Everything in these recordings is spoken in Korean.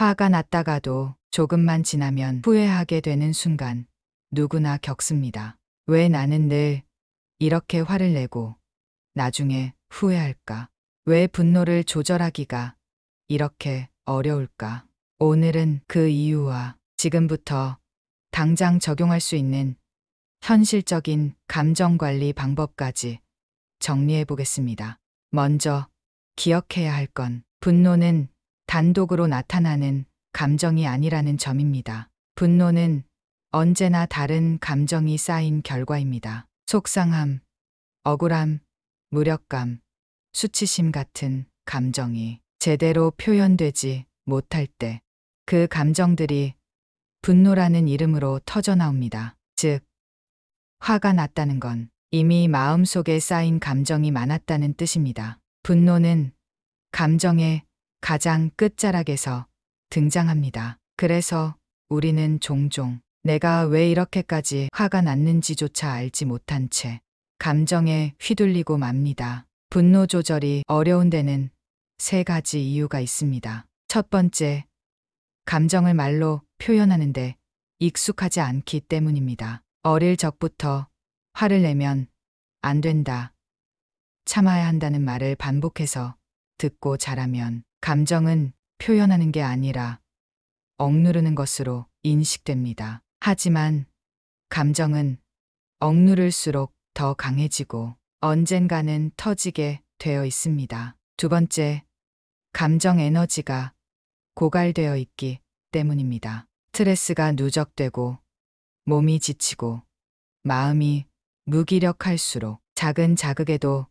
화가 났다가도 조금만 지나면 후회하게 되는 순간 누구나 겪습니다. 왜 나는 늘 이렇게 화를 내고 나중에 후회할까? 왜 분노를 조절하기가 이렇게 어려울까? 오늘은 그 이유와 지금부터 당장 적용할 수 있는 현실적인 감정 관리 방법까지 정리해 보겠습니다. 먼저 기억해야 할 건 분노는 단독으로 나타나는 감정이 아니라는 점입니다. 분노는 언제나 다른 감정이 쌓인 결과입니다. 속상함, 억울함, 무력감, 수치심 같은 감정이 제대로 표현되지 못할 때 그 감정들이 분노라는 이름으로 터져나옵니다. 즉, 화가 났다는 건 이미 마음속에 쌓인 감정이 많았다는 뜻입니다. 분노는 감정의 가장 끝자락에서 등장합니다. 그래서 우리는 종종 내가 왜 이렇게까지 화가 났는지조차 알지 못한 채 감정에 휘둘리고 맙니다. 분노 조절이 어려운 데는 세 가지 이유가 있습니다. 첫 번째, 감정을 말로 표현하는데 익숙하지 않기 때문입니다. 어릴 적부터 화를 내면 안 된다, 참아야 한다는 말을 반복해서 듣고 자라면 감정은 표현하는 게 아니라 억누르는 것으로 인식됩니다. 하지만 감정은 억누를수록 더 강해지고 언젠가는 터지게 되어 있습니다. 두 번째, 감정 에너지가 고갈되어 있기 때문입니다. 스트레스가 누적되고 몸이 지치고 마음이 무기력할수록 작은 자극에도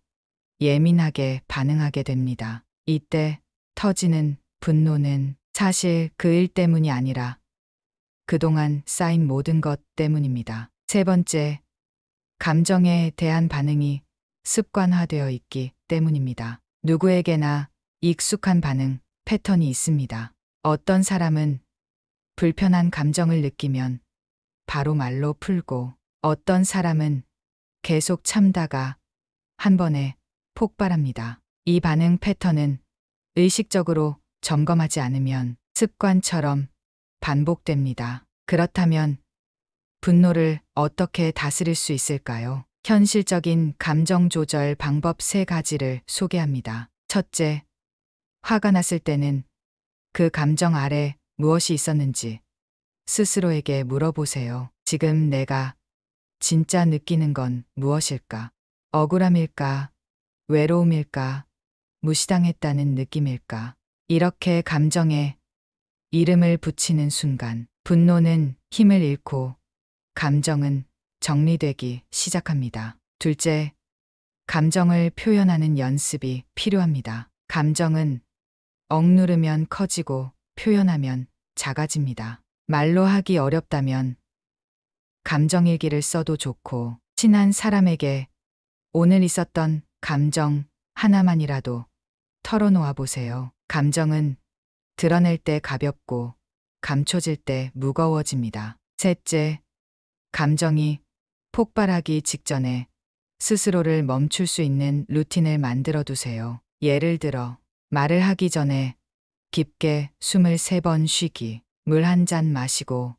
예민하게 반응하게 됩니다. 이때 터지는 분노는 사실 그 일 때문이 아니라 그동안 쌓인 모든 것 때문입니다. 세 번째, 감정에 대한 반응이 습관화되어 있기 때문입니다. 누구에게나 익숙한 반응, 패턴이 있습니다. 어떤 사람은 불편한 감정을 느끼면 바로 말로 풀고 어떤 사람은 계속 참다가 한 번에 폭발합니다. 이 반응 패턴은 의식적으로 점검하지 않으면 습관처럼 반복됩니다. 그렇다면 분노를 어떻게 다스릴 수 있을까요? 현실적인 감정 조절 방법 세 가지를 소개합니다. 첫째, 화가 났을 때는 그 감정 아래 무엇이 있었는지 스스로에게 물어보세요. 지금 내가 진짜 느끼는 건 무엇일까? 억울함일까? 외로움일까? 무시당했다는 느낌일까? 이렇게 감정에 이름을 붙이는 순간 분노는 힘을 잃고 감정은 정리되기 시작합니다. 둘째, 감정을 표현하는 연습이 필요합니다. 감정은 억누르면 커지고 표현하면 작아집니다. 말로 하기 어렵다면 감정일기를 써도 좋고 친한 사람에게 오늘 있었던 감정 하나만이라도 털어놓아 보세요. 감정은 드러낼 때 가볍고 감춰질 때 무거워집니다. 셋째, 감정이 폭발하기 직전에 스스로를 멈출 수 있는 루틴을 만들어 두세요. 예를 들어 말을 하기 전에 깊게 숨을 3번 쉬기, 물 한 잔 마시고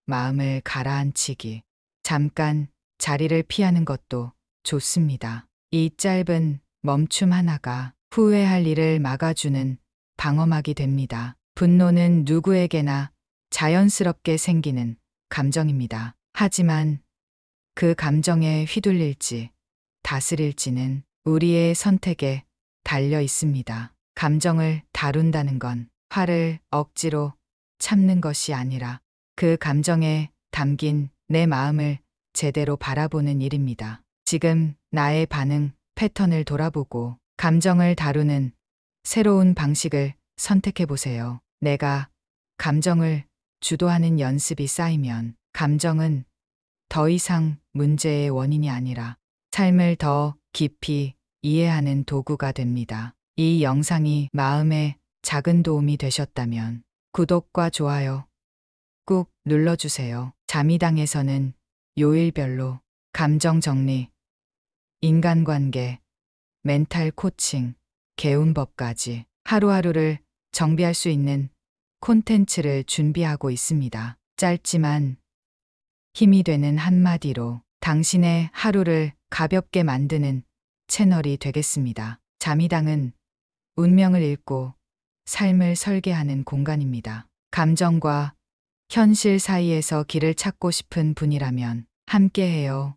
마음을 가라앉히기, 잠깐 자리를 피하는 것도 좋습니다. 이 짧은 멈춤 하나가 후회할 일을 막아주는 방어막이 됩니다. 분노는 누구에게나 자연스럽게 생기는 감정입니다. 하지만 그 감정에 휘둘릴지 다스릴지는 우리의 선택에 달려 있습니다. 감정을 다룬다는 건 화를 억지로 참는 것이 아니라 그 감정에 담긴 내 마음을 제대로 바라보는 일입니다. 지금 나의 반응 패턴을 돌아보고 감정을 다루는 새로운 방식을 선택해 보세요. 내가 감정을 주도하는 연습이 쌓이면 감정은 더 이상 문제의 원인이 아니라 삶을 더 깊이 이해하는 도구가 됩니다. 이 영상이 마음에 작은 도움이 되셨다면 구독과 좋아요 꾹 눌러주세요. 자미당에서는 요일별로 감정 정리, 인간관계, 멘탈 코칭, 개운법까지 하루하루를 정비할 수 있는 콘텐츠를 준비하고 있습니다. 짧지만 힘이 되는 한마디로 당신의 하루를 가볍게 만드는 채널이 되겠습니다. 자미당은 운명을 읽고 삶을 설계하는 공간입니다. 감정과 현실 사이에서 길을 찾고 싶은 분이라면 함께해요.